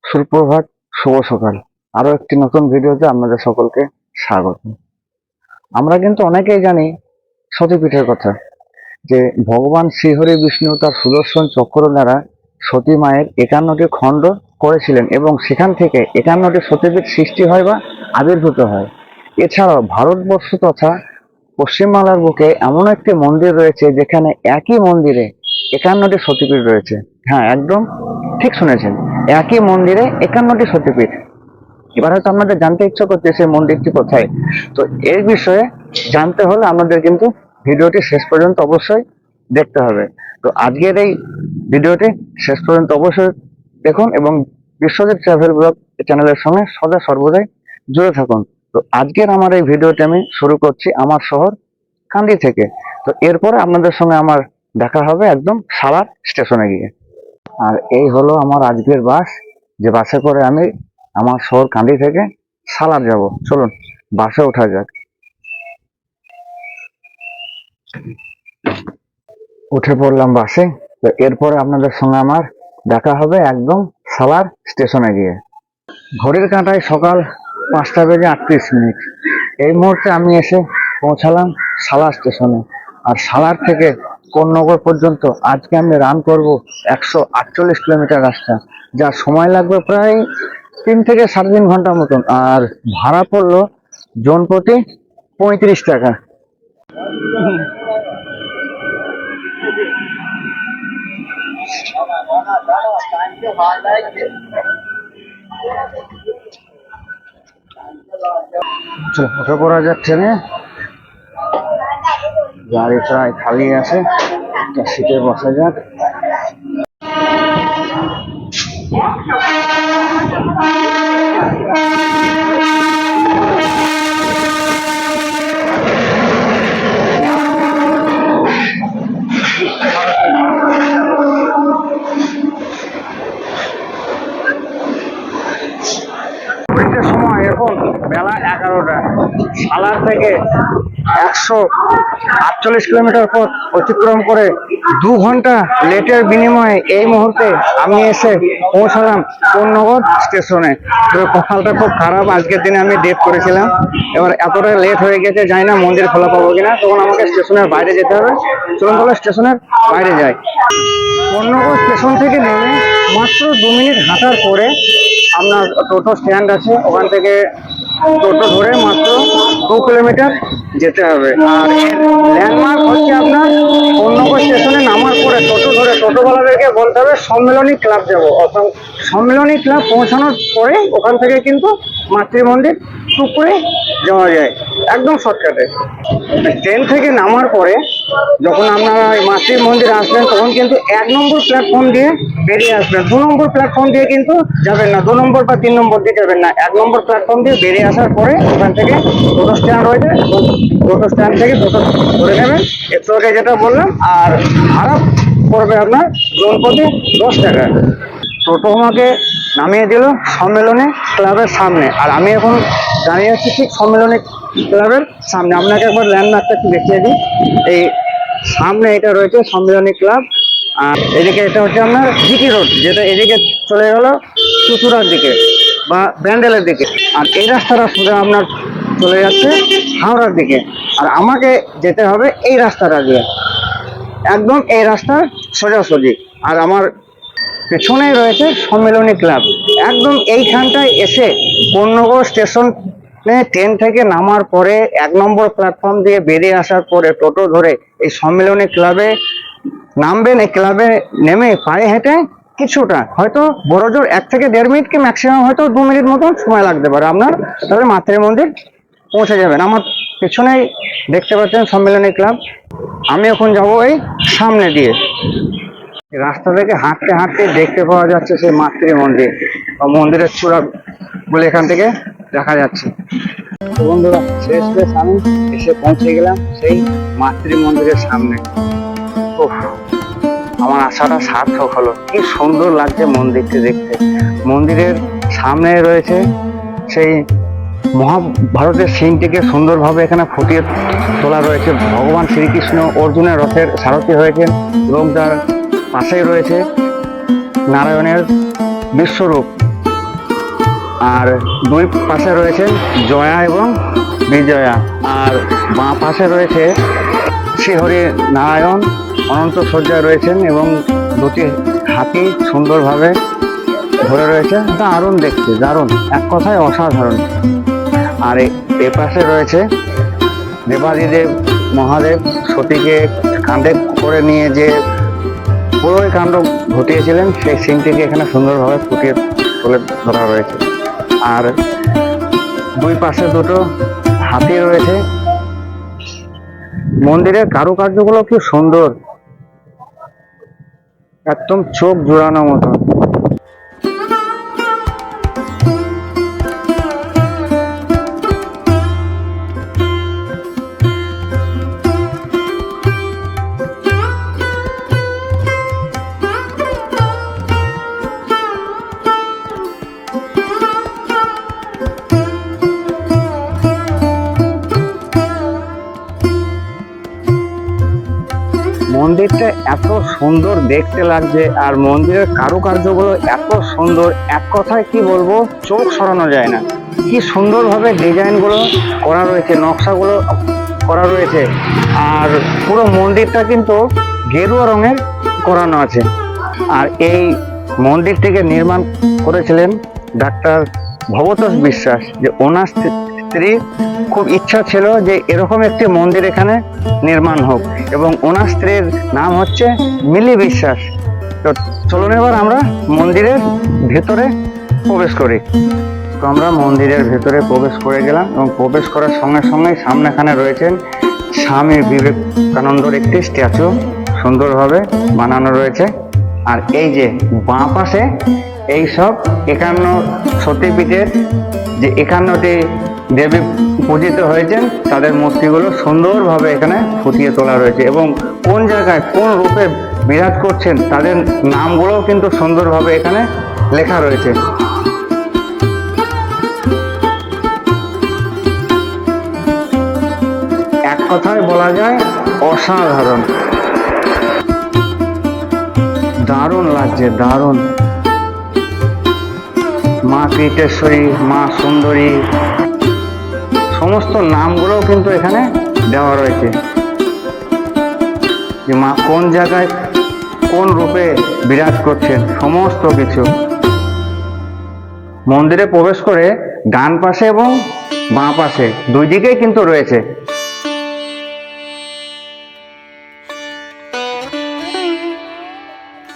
সুপ্রভাত, শুভ সকাল। আরো একটি নতুন ভিডিওতে আপনাদের সকলকে স্বাগত। আমরা কিন্তু অনেকেই জানি সতীপীঠের কথা, যে ভগবান শ্রীহরি বিষ্ণু তার সুদর্শন চক্র দ্বারা সতী মায়ের 51টি খণ্ড করেছিলেন এবং সেখান থেকে 51টি সতীপীঠ সৃষ্টি হয় বা আবির্ভূত হয়। এছাড়াও ভারতবর্ষ তথা পশ্চিমবাংলার বুকে এমন একটি মন্দির রয়েছে যেখানে একই মন্দিরে 51টি সতীপীঠ রয়েছে। হ্যাঁ, একদম ঠিক শুনেছেন, একই মন্দিরে 51টি সতীপীঠ। এবার হয়তো আপনাদের জানতে ইচ্ছা করছে সেই মন্দিরটি কোথায়। তো এর বিষয়ে জানতে হলে আমাদের কিন্তু ভিডিওটি শেষ পর্যন্ত অবশ্যই দেখতে হবে। তো আজকের এই ভিডিওটি শেষ পর্যন্ত অবশ্যই দেখুন এবং বিশ্বজিৎ ট্রাভেল ব্লগ চ্যানেলের সঙ্গে সদা সর্বদাই জুড়ে থাকুন। তো আজকের আমার এই ভিডিওটি আমি শুরু করছি আমার শহর কান্দি থেকে। তো এরপরে আপনাদের সঙ্গে আমার দেখা হবে একদম সালার স্টেশনে গিয়ে। আর এই হলো আমার আজকের বাস, যে বাসে করে আমি আমার শহর কান্দি থেকে সালার যাব। চলুন বাসে ওঠা যাক। উঠে পড়লাম বাসে। তো এরপরে আপনাদের সঙ্গে আমার দেখা হবে একদম সালার স্টেশনে গিয়ে। ঘড়ির কাঁটায় সকাল 5:38। এই মুহূর্তে আমি এসে পৌঁছালাম সালার স্টেশনে। আর সালার থেকে কোন্নগর পর্যন্ত আজকে আমি রান করব 148 কিলোমিটার রাস্তা, যার সময় লাগবে প্রায় 3 থেকে 3.5 ঘন্টার মতন। আর ভাড়া পড়লো জন প্রতি 35 টাকা। চলো উঠে পড়া যাক ট্রেনে। গাড়ি প্রায় খালি আছে, একটা সিটে বসা যাক। সময় এখন বেলা 11টা। সালার থেকে 148 কিলোমিটার পথ অতিক্রম করে 2 ঘন্টা লেটের বিনিময়ে এই মুহূর্তে আমি এসে পৌঁছালাম কোন্নগর স্টেশনে। কপালটা খুব খারাপ, আজকের দিনে আমি ডেট করেছিলাম। এবার এতটা লেট হয়ে গেছে, জানি না মন্দির খোলা পাবো কিনা, তখন আমাকে স্টেশনের বাইরে যেতে হবে। চলুন তাহলে স্টেশনের বাইরে যাই। কোন্নগর স্টেশন থেকে নেমে মাত্র 2 মিনিট হাঁটার পরে আপনার টোটো স্ট্যান্ড আছে, ওখান থেকে টোটো ধরে মাত্র 2 কিলোমিটার যেতে হবে। আর ল্যান্ডমার্ক হচ্ছে আপনার কোন্নগর স্টেশনে নামার পরে টোটো ধরে টোটোওয়ালাদেরকে বলতে হবে সম্মেলনী ক্লাব যাবো। অর্থাৎ সম্মেলনী ক্লাব পৌঁছানোর পরে ওখান থেকে কিন্তু মাতৃ মন্দির টুক করে যাওয়া যায়, একদম শর্টকাটে। ট্রেন থেকে নামার পরে যখন আপনারা মাতৃ মন্দির আসবেন তখন কিন্তু 1 নম্বর প্ল্যাটফর্ম দিয়ে বেরিয়ে আসবেন। 2 নম্বর প্ল্যাটফর্ম দিয়ে কিন্তু যাবেন না, 2 নম্বর বা 3 নম্বর দিয়ে যাবেন না। 1 নম্বর প্ল্যাটফর্ম দিয়ে বেরিয়ে আসার পরে ওখান থেকে টোটো স্ট্যান্ড রয়েছে, টোটো স্ট্যান্ড থেকে টোটো ধরে নেবেন, একটু আগে যেটা বললাম। আর ভাড়া পড়বে আপনার জন প্রতি 10 টাকা। টোটো আমাকে নামিয়ে দিল সম্মেলনী ক্লাবের সামনে, আর আমি এখন দাঁড়িয়ে আছি ঠিক সম্মেলনী ক্লাবের সামনে। আপনাকে একবার ল্যান্ডমার্কটা একটু দেখিয়ে দিই। এই সামনে এটা রয়েছে সম্মেলনী ক্লাব, আর এদিকে এটা হচ্ছে আপনার জিটি রোড, যেটা এদিকে চলে গেল চুচুড়ার দিকে বা ব্যান্ডেলের দিকে। আর এই রাস্তাটা সোজা আপনার চলে যাচ্ছে হাওড়ার দিকে। আর আমাকে যেতে হবে এই রাস্তাটা দিয়ে, একদম এই রাস্তার সোজাসুজি। আর আমার পেছনেই রয়েছে সম্মেলনী ক্লাব। একদম এইখানটায় এসে কোন্নগর স্টেশনে ট্রেন থেকে নামার পরে 1 নম্বর প্ল্যাটফর্ম দিয়ে বেরিয়ে আসার পরে টোটো ধরে এই সম্মেলনী ক্লাবে নামবেন। এই ক্লাবে নেমে পায়ে হেঁটে কিছুটা, হয়তো বড়জোর 1 থেকে 1.5 মিনিট কি ম্যাক্সিমাম হয়তো 2 মিনিট মতন সময় লাগতে পারে আপনার, তবে মাতৃ মন্দির পৌঁছে যাবেন। আমার পেছনেই দেখতে পাচ্ছেন সম্মেলনী ক্লাব। আমি এখন যাবো এই সামনে দিয়ে। রাস্তা থেকে হাঁটতে হাঁটতে দেখতে পাওয়া যাচ্ছে সেই মাতৃ মন্দির বা মন্দিরের চূড়া বলে এখান থেকে দেখা যাচ্ছে। বন্ধুরা, শেষ আমি এসে পৌঁছে গেলাম সেই মাতৃ মন্দিরের সামনে। ওহ, আমার আশাটা সার্থক হলো। কি সুন্দর লাগছে মন্দিরটি দেখতে। মন্দিরের সামনে রয়েছে সেই মহাভারতের সিনটিকে সুন্দরভাবে এখানে ফুটিয়ে তোলা রয়েছে। ভগবান শ্রীকৃষ্ণ অর্জুনের রথের সারথি হয়েছেন এবং তার পাশেই রয়েছে নারায়ণের বিশ্বরূপ আর দুই পাশে রয়েছে জয়া এবং বিজয়া, আর বাঁ পাশে রয়েছে শ্রীহরি নারায়ণ অনন্ত শয্যায় রয়েছেন এবং দুটি হাতি সুন্দরভাবে ধরে রয়েছে। দারুণ দেখতে, দারুণ, এক কথায় অসাধারণ। আর এ পাশে রয়েছে দেবাদিদেব মহাদেব সতীকে কাঁধে করে নিয়ে যে পুরোই কাণ্ড ঘটিয়েছিলেন সেই সিনটিকে এখানে সুন্দরভাবে ফুটিয়ে তুলে ধরা রয়েছে। আর দুই পাশে দুটো হাতি রয়েছে। মন্দিরের কারুকার্যগুলো কি সুন্দর, একদম চোখ জোড়ানোর মতো। মন্দিরটা এত সুন্দর দেখতে লাগছে, আর মন্দিরের কারুকার্যগুলো এত সুন্দর, এক কথায় কি বলবো, চোখ সরানো যায় না। কি সুন্দরভাবে ডিজাইনগুলো করা রয়েছে, নকশাগুলো করা রয়েছে। আর পুরো মন্দিরটা কিন্তু গেরুয়া রঙের করানো আছে। আর এই মন্দিরটিকে নির্মাণ করেছিলেন ডাক্তার ভবতোষ বিশ্বাস। যে ওনার স্ত্রী খুব ইচ্ছা ছিল যে এরকম একটি মন্দির এখানে নির্মাণ হোক, এবং ওনার স্ত্রীর নাম হচ্ছে মিলি বিশ্বাস। তো চলুন এবার আমরা মন্দিরের ভেতরে প্রবেশ করি। তো আমরা মন্দিরের ভেতরে প্রবেশ করে গেলাম, এবং প্রবেশ করার সঙ্গে সঙ্গেই সামনেখানে রয়েছেন স্বামী বিবেকানন্দর একটি স্ট্যাচু সুন্দরভাবে বানানো রয়েছে। আর এই যে বাঁ পাশে এই সব 51 সতীপীঠের যে 51টি দেবী পূজিত হয়েছেন তাদের মূর্তিগুলো সুন্দরভাবে এখানে ফুটিয়ে তোলা রয়েছে, এবং কোন জায়গায় কোন রূপে বিরাজ করছেন তাদের নামগুলোও কিন্তু সুন্দরভাবে এখানে লেখা রয়েছে। এক কথায় বলা যায় অসাধারণ, দারুণ লাগছে, দারুণ। মা কীর্তেশ্বরী, মা সুন্দরী, সমস্ত নামগুলোও কিন্তু এখানে দেওয়া রয়েছে, যে মা কোন জায়গায় কোন রূপে বিরাজ করছেন সমস্ত কিছু। মন্দিরে প্রবেশ করে ডান পাশে এবং বাঁ পাশে দুই দিকেই কিন্তু রয়েছে।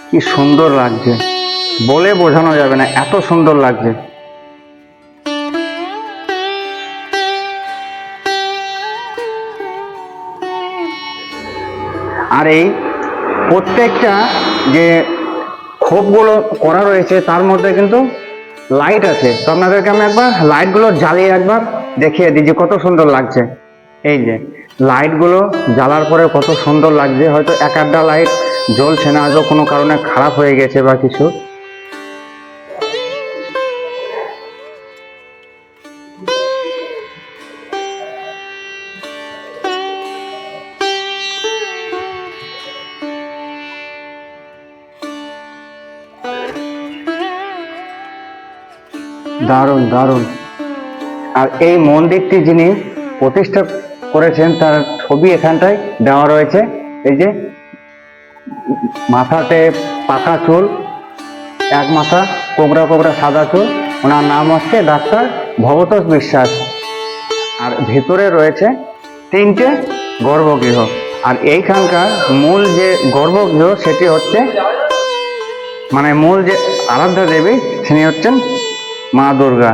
কি সুন্দর লাগছে, বলে বোঝানো যাবে না, এত সুন্দর লাগছে। আর এই প্রত্যেকটা যে খোপগুলো করা রয়েছে তার মধ্যে কিন্তু লাইট আছে। তো আপনাদেরকে আমি একবার লাইটগুলো জ্বালিয়ে একবার দেখিয়ে দিই যে কত সুন্দর লাগছে। এই যে লাইটগুলো জ্বালার পরে কত সুন্দর লাগছে। হয়তো এক আধটা লাইট জ্বলছে না, হয়তো কোনো কারণে খারাপ হয়ে গেছে বা কিছু। দারুণ, দারুণ। আর এই মন্দিরটি যিনি প্রতিষ্ঠা করেছেন তার ছবি এখানটায় দেওয়া রয়েছে। এই যে মাথাতে পাকা চুল, এক মাথা কোবরা কোবরা সাদা চুল, ওনার নাম হচ্ছে ডাক্তার ভবতোষ বিশ্বাস। আর ভেতরে রয়েছে 3টে গর্ভগৃহ। আর এইখানকার মূল যে গর্ভগৃহ সেটি হচ্ছে, মানে মূল যে আরাধ্যা দেবী তিনি হচ্ছেন মা দুর্গা।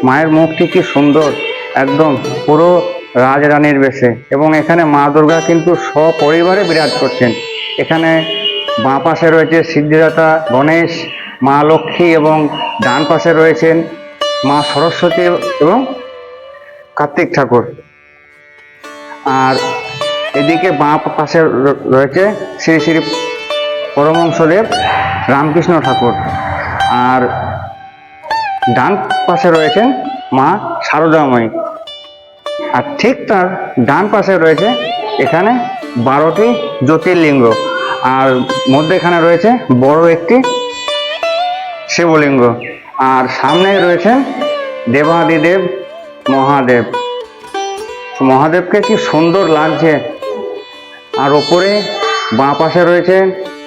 মায়ের মুখটি কি সুন্দর, একদম পুরো রাজরানীর বেশে। এবং এখানে মা দুর্গা কিন্তু সপরিবারে বিরাজ করছেন। এখানে বাঁ পাশে রয়েছে সিদ্ধিদাতা গণেশ, মা লক্ষ্মী, এবং ডান পাশে রয়েছেন মা সরস্বতী এবং কার্তিক ঠাকুর। আর এদিকে বাঁ পাশে রয়েছে শ্রী শ্রী পরমহংসদেব রামকৃষ্ণ ঠাকুর। আর ডান পাশে রয়েছেন মা শারদাময়ী। আর ঠিক তার ডান পাশে রয়েছে এখানে 12টি জ্যোতির্লিঙ্গ। আর মধ্যে এখানে রয়েছে বড় একটি শিবলিঙ্গ। আর সামনে রয়েছেন দেবাদিদেব মহাদেব। মহাদেবকে কি সুন্দর লাগছে। আর ওপরে বাঁ পাশে রয়েছেন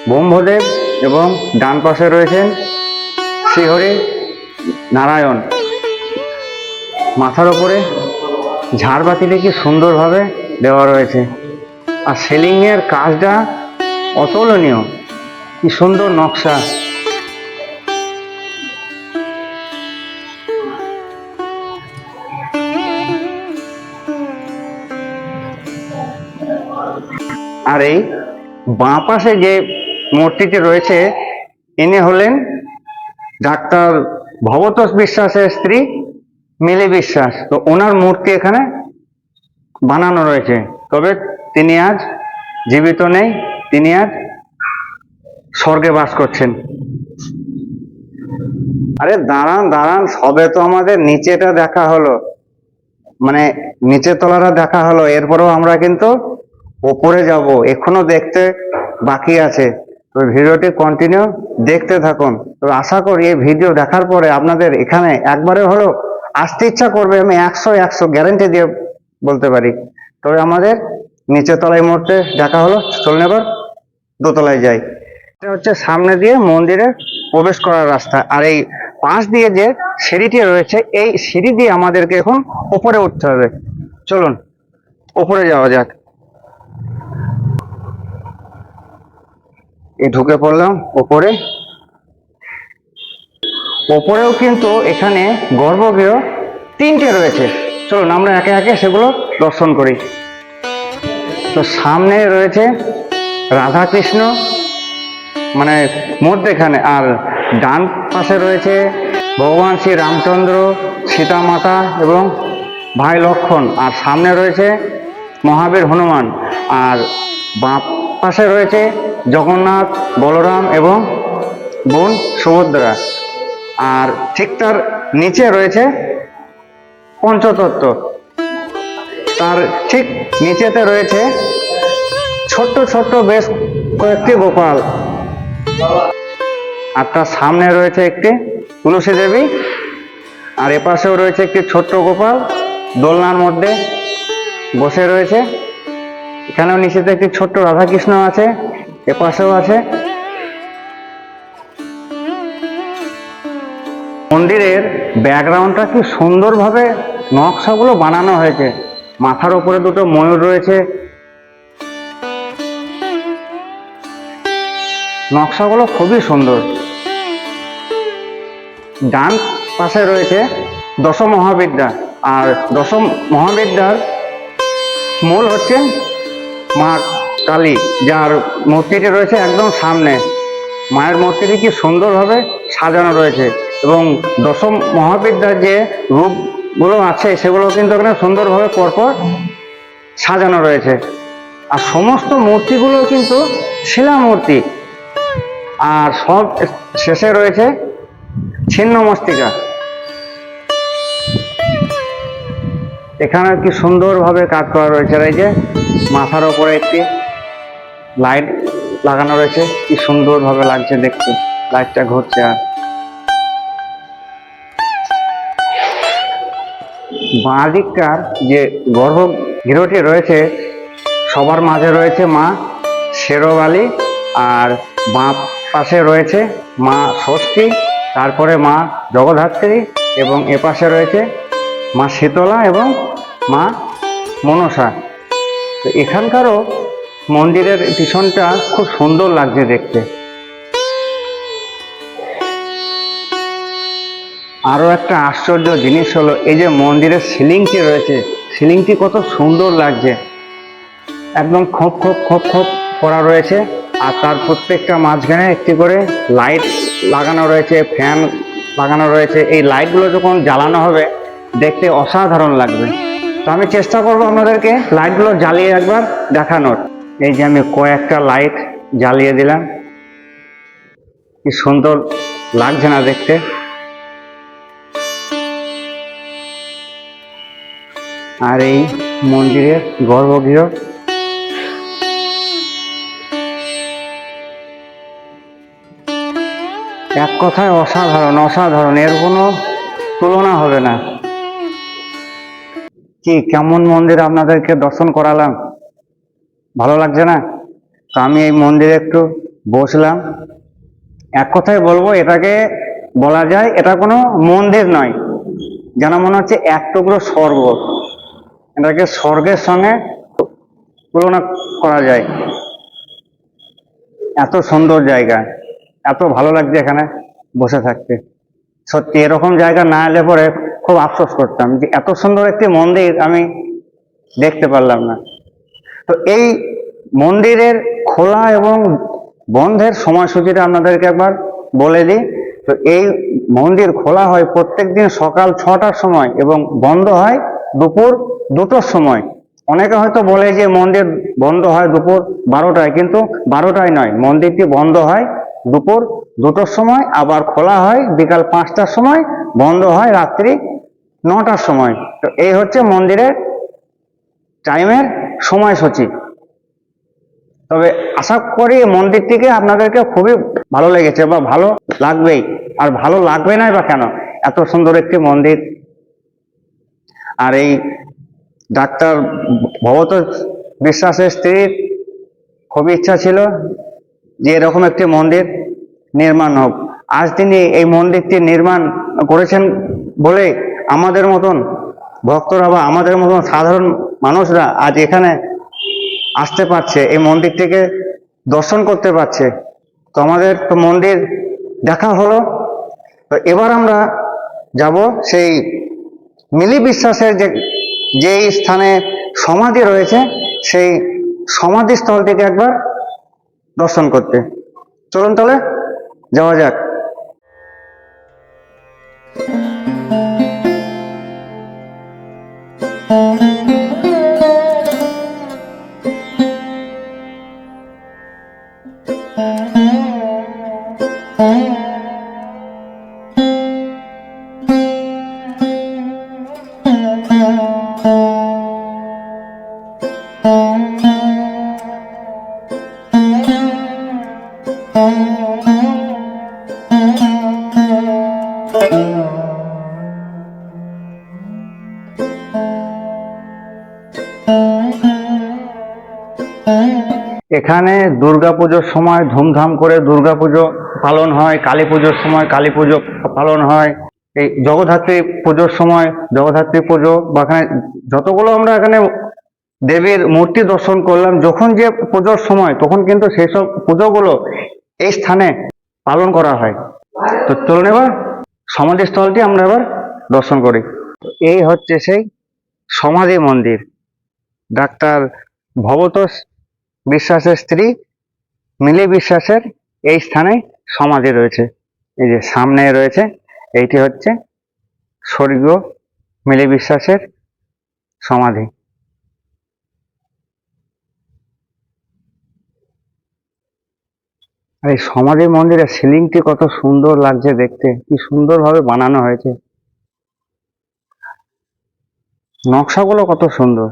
ব্রহ্মদেব এবং ডান পাশে রয়েছেন শ্রীহরি নারায়ণ। মাথার ওপরে ঝাড়বাতিটা কি সুন্দরভাবে দেওয়া রয়েছে। আর সিলিং এর কাজটা অতুলনীয়, কি সুন্দর নকশা। আর এই বাঁ পাশে যে মূর্তিটি রয়েছে ইনি হলেন ডাক্তার ভবতোষ বিশ্বাসের স্ত্রী মিলি বিশ্বাস। তো ওনার মূর্তি এখানে বানানো রয়েছে, তবে তিনি আজ জীবিত নেই, তিনি আজ স্বর্গে বাস করছেন। আরে দাঁড়ান দাঁড়ান, সবে তো আমাদের নিচেটা দেখা হলো, মানে নিচের তলাটা দেখা হলো, এরপরেও আমরা কিন্তু ওপরে যাব, এখনো দেখতে বাকি আছে। তো ভিডিওটি কন্টিনিউ দেখতে থাকুন। তো আশা করি এই ভিডিও দেখার পরে আপনাদের এখানে একবারে হলো আসতে ইচ্ছা করবে, আমি 100 গ্যারান্টি দিয়ে বলতে পারি। তবে আমাদের নিচের তলায় মুহূর্তে দেখা হলো, চলুন এবার দোতলায় যাই। এটা হচ্ছে সামনে দিয়ে মন্দিরে প্রবেশ করার রাস্তা। আর এই পাশ দিয়ে যে সিঁড়িটি রয়েছে, এই সিঁড়ি দিয়ে আমাদেরকে এখন উপরে উঠতে হবে। চলুন উপরে যাওয়া যাক। এই ঢুকে পড়লাম উপরে। ওপরেও কিন্তু এখানে গর্ভগৃহ 3টে রয়েছে। চলুন আমরা একে একে সেগুলো দর্শন করি। তো সামনে রয়েছে রাধা কৃষ্ণ, মানে মধ্যেখানে, আর ডান পাশে রয়েছে ভগবান শ্রী রামচন্দ্র, সীতা মাতা এবং ভাই লক্ষণ। আর সামনে রয়েছে মহাবীর হনুমান। আর বাঁ পাশে রয়েছে জগন্নাথ, বলরাম এবং বোন সুভদ্রা। আর ঠিক তার নিচে রয়েছে পঞ্চতত্ত্ব। তার ঠিক নিচেতে রয়েছে ছোট্ট ছোট্ট বেশ কয়েকটি গোপাল। আর তার সামনে রয়েছে একটি তুলসী দেবী। আর এপাশেও রয়েছে একটি ছোট্ট গোপাল, দোলনার মধ্যে বসে রয়েছে। এখানেও নিচেতে একটি ছোট্ট রাধাকৃষ্ণ আছে, এপাশেও আছে। মন্দিরের ব্যাকগ্রাউন্ডটা কি সুন্দরভাবে নকশাগুলো বানানো হয়েছে। মাথার উপরে দুটো ময়ূর রয়েছে, নকশাগুলো খুবই সুন্দর। ডান পাশে রয়েছে দশ মহাবিদ্যা। আর দশ মহাবিদ্যার মূল হচ্ছে মা কালী, যার মূর্তিটি রয়েছে একদম সামনে। মায়ের মূর্তিটি কি সুন্দরভাবে সাজানো রয়েছে এবং দশম মহাবিদ্যার যে রূপগুলো আছে সেগুলো কিন্তু এখানে সুন্দরভাবে পরপর সাজানো রয়েছে। আর সমস্ত মূর্তিগুলো কিন্তু শিলা মূর্তি। আর সব শেষে রয়েছে ছিন্ন মস্তিকা। এখানে কি সুন্দরভাবে কাজ করা রয়েছে। এই যে মাথার ওপরে একটি লাইট লাগানো রয়েছে, কি সুন্দরভাবে লাগছে দেখতে, লাইটটা ঘুরছে। আর বাঁ দিককার যে গর্ভগৃহটি রয়েছে সবার মাঝে রয়েছে মা শেরোবালি, আর বাঁ পাশে রয়েছে মা ষষ্ঠী, তারপরে মা জগদ্ধাত্রী এবং এপাশে রয়েছে মা শীতলা এবং মা মনসা। তো এখানকারও মন্দিরের পিছনটা খুব সুন্দর লাগছে দেখতে। আরো একটা আশ্চর্য জিনিস হলো এই যে মন্দিরের সিলিংটি রয়েছে, সিলিংটি কত সুন্দর লাগছে, একদম খোপ খোপ খোপ খোপ করা রয়েছে। আর তার প্রত্যেকটা মাঝখানে একটি করে লাইট লাগানো রয়েছে, ফ্যান লাগানো রয়েছে। এই লাইটগুলো যখন জ্বালানো হবে দেখতে অসাধারণ লাগবে। তো আমি চেষ্টা করব আপনাদেরকে লাইটগুলো জ্বালিয়ে একবার দেখানোর। এই যে আমি কয়েকটা লাইট জ্বালিয়ে দিলাম, কি সুন্দর লাগছে না দেখতে। আর এই মন্দিরের গর্ভগৃহ এক কথায় অসাধারণ, অসাধারণ, এর কোনো তুলনা হবে না। কি কেমন মন্দির আপনাদেরকে দর্শন করালাম, ভালো লাগছে না? তো আমি এই মন্দিরে একটু বসলাম। এক কথায় বলবো, এটাকে বলা যায় এটা কোনো মন্দির নয়, যেন মনে হচ্ছে এক টুকরো স্বর্গ। এটাকে স্বর্গের সঙ্গে তুলনা করা যায়। এত সুন্দর জায়গা, এত ভালো লাগছে এখানে বসে থাকতে। সত্যি এরকম জায়গা না এলে পরে খুব আফসোস করতাম যে এত সুন্দর একটি মন্দির আমি দেখতে পারলাম না। তো এই মন্দিরের খোলা এবং বন্ধের সময়সূচিটা আপনাদেরকে একবার বলে দিই। তো এই মন্দির খোলা হয় প্রত্যেকদিন সকাল 6টার সময় এবং বন্ধ হয় দুপুর 2টোর সময়। অনেকে হয়তো বলে যে মন্দির বন্ধ হয় দুপুর 12টায়, কিন্তু 12টায় নয়, মন্দিরটি বন্ধ হয় দুপুর 2টোর সময়, আবার খোলা হয় বিকাল 5টার সময়, বন্ধ হয় রাত্রি 9টার সময়। তো এই হচ্ছে মন্দিরের টাইমের সময়সূচি। তবে আশা করি মন্দিরটিকে আপনাদেরকে খুবই ভালো লেগেছে বা ভালো লাগবেই। আর ভালো লাগবে না বা কেন, এত সুন্দর একটি মন্দির। আর এই ডাক্তার ভবত বিশ্বাসের স্ত্রীর খুবই ইচ্ছা ছিল যে এরকম একটি মন্দির নির্মাণ হোক। আজ তিনি এই মন্দিরটি নির্মাণ করেছেন বলে আমাদের মতন ভক্তরা বা আমাদের মতন সাধারণ মানুষরা আজ এখানে আসতে পারছে, এই মন্দিরটিকে দর্শন করতে পারছে। তো আমাদের তো মন্দির দেখা হলো। তো এবার আমরা যাব সেই মিলি বিশ্বাসের যেই স্থানে সমাধি রয়েছে, সেই সমাধিস্থলটিকে একবার দর্শন করতে। চলুন তাহলে যাওয়া যাক। এখানে দুর্গাপুজোর সময় ধুমধাম করে দুর্গাপুজো পালন হয়, কালী পুজোর সময় কালী পুজো পালন হয়, এই জগদ্ধাত্রী পুজোর সময় জগদ্ধাত্রী পুজো, বা এখানে যতগুলো আমরা এখানে দেবীর মূর্তি দর্শন করলাম, যখন যে পুজোর সময় তখন কিন্তু সেই সব পুজোগুলো এই স্থানে পালন করা হয়। তো চলুন এবার সমাধিস্থলটি আমরা এবার দর্শন করি। এই হচ্ছে সেই সমাধি মন্দির। ডাক্তার ভবতোষ বিশ্বাসের স্ত্রী মিলি বিশ্বাসের এই স্থানে সমাধি রয়েছে। এই যে সামনে রয়েছে, এইটি হচ্ছে স্বর্গীয় মিলি বিশ্বাসের সমাধি। আর এই সমাধি মন্দিরের সিলিংটি কত সুন্দর লাগছে দেখতে, কি সুন্দরভাবে বানানো হয়েছে, নকশাগুলো কত সুন্দর।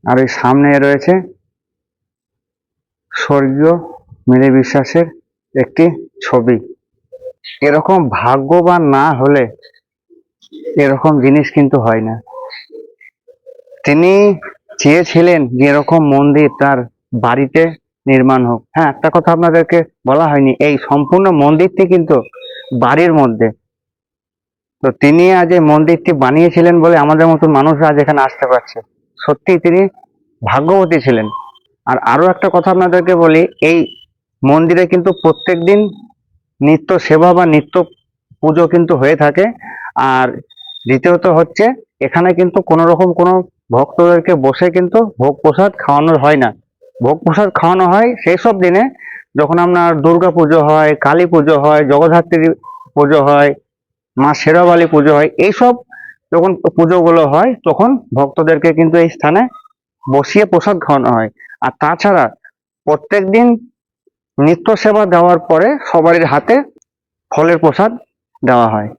আর এই সামনে রয়েছে স্বর্গীয় মিলি বিশ্বাসের একটি ছবি। এরকম ভাগ্যবান না হলে এরকম জিনিস কিন্তু হয় না। তিনি চেয়েছিলেন যে এরকম মন্দির তার বাড়িতে নির্মাণ হোক। হ্যাঁ, একটা কথা আপনাদেরকে বলা হয়নি, এই সম্পূর্ণ মন্দিরটি কিন্তু বাড়ির মধ্যে। তো তিনি আজ এই মন্দিরটি বানিয়েছিলেন বলে আমাদের মতন মানুষরা আজ এখানে আসতে পারছে। সত্যি তিনি ভাগ্যবতী ছিলেন। আর আরো একটা কথা আপনাদেরকে বলি, এই মন্দিরে কিন্তু প্রত্যেক দিন নিত্য সেবা বা নিত্য পুজো কিন্তু হয়ে থাকে। আর দ্বিতীয়ত হচ্ছে, এখানে কিন্তু কোনো রকম কোনো ভক্তদেরকে বসে কিন্তু ভোগ প্রসাদ খাওয়ানো হয় না। ভোগ প্রসাদ খাওয়ানো হয় সেই সব দিনে যখন আপনার দুর্গা পুজো হয়, কালী পুজো হয়, জগদ্ধাত্রী পুজো হয়, মা শেরাবালি পুজো হয়, এইসব যখন পুজোগুলো হয় তখন ভক্তদেরকে কিন্তু এই স্থানে বসিয়ে প্রসাদ খাওয়ানো হয়। আর তাছাড়া প্রত্যেক দিন নিত্য সেবা দেওয়ার পরে সবারই হাতে ফলের প্রসাদ দেওয়া হয়।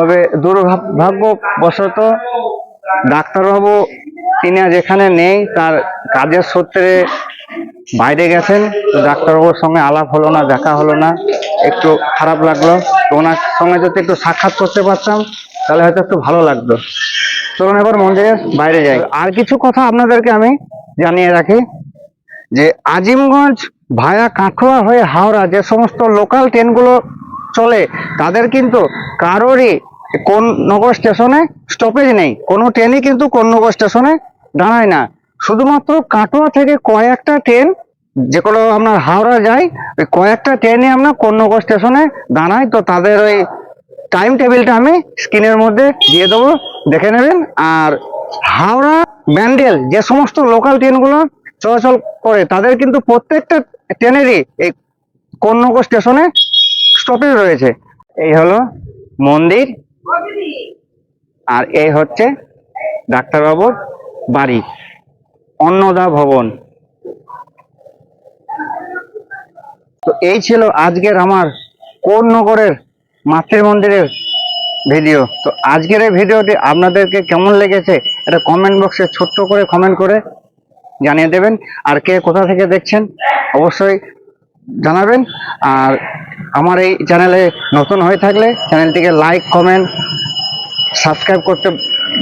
তবে দুর্ভাগ্যবশত ডাক্তারবাবু তিনি আজ এখানে নেই, তার কাজের সূত্রে বাইরে গেছেন। তো ডাক্তারবাবুর সঙ্গে আলাপ হলো না, দেখা হলো না, একটু খারাপ লাগলো। তো ওনার সঙ্গে যদি একটু সাক্ষাৎ করতে পারতাম তাহলে হয়তো একটু ভালো লাগতো। চলুন এবার মন্দিরের বাইরে যাই। আর কিছু কথা আপনাদেরকে আমি জানিয়ে রাখি যে আজিমগঞ্জ ভায়া কাটোয়া হয়ে হাওড়া যে সমস্ত লোকাল ট্রেনগুলো চলে তাদের কিন্তু কারোরই কোন্নগর স্টেশনে স্টপেজ নেই, কোনো ট্রেনই কিন্তু কোন্নগর স্টেশনে দাঁড়ায় না। শুধুমাত্র কাটোয়া থেকে কয়েকটা ট্রেন যেগুলো আপনার হাওড়া যায়, ওই কয়েকটা ট্রেনই আপনার কোন্নগর স্টেশনে দাঁড়ায়। তো তাদের ওই টাইম টেবিলটা আমি স্ক্রিনের মধ্যে দিয়ে দেবো, দেখে নেবেন। আর হাওড়া ব্যান্ডেল যে সমস্ত লোকাল ট্রেনগুলো চলাচল করে তাদের কিন্তু প্রত্যেকটা ট্রেনেরই এই কোন্নগর স্টেশনে স্টপেজ রয়েছে। এই হলো মন্দির, আর এই হচ্ছে ডাক্তারবাবুর বাড়ি, অন্নদা ভবন। তো এই ছিল আজকের আমার কোন্নগরের মাতৃ মন্দিরের ভিডিও। তো আজকের এই ভিডিওটি আপনাদেরকে কেমন লেগেছে এটা কমেন্ট বক্সে ছোট্ট করে কমেন্ট করে জানিয়ে দেবেন। আর কে কোথা থেকে দেখছেন অবশ্যই জানাবেন। আর আমার এই চ্যানেলে নতুন হয়ে থাকলে চ্যানেলটিকে লাইক, কমেন্ট, সাবস্ক্রাইব করতে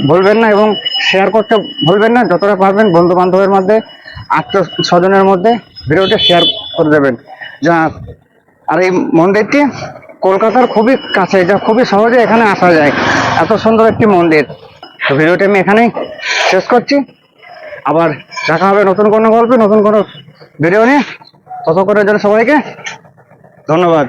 ভুলবেন না এবং শেয়ার করতে ভুলবেন না। যতটা পারবেন বন্ধু বান্ধবের মধ্যে, আত্মীয় স্বজনের মধ্যে ভিডিওটি শেয়ার করে দেবেন। যা আর এই মন্দিরটি কলকাতার খুবই কাছে, যা খুবই সহজে এখানে আসা যায়, এত সুন্দর একটি মন্দির। তো ভিডিওটি আমি এখানেই শেষ করছি। আবার দেখা হবে নতুন কোনো গল্পে, নতুন কোনো ভিডিও নিয়ে। ততক্ষণের জন্য সবাইকে ধন্যবাদ।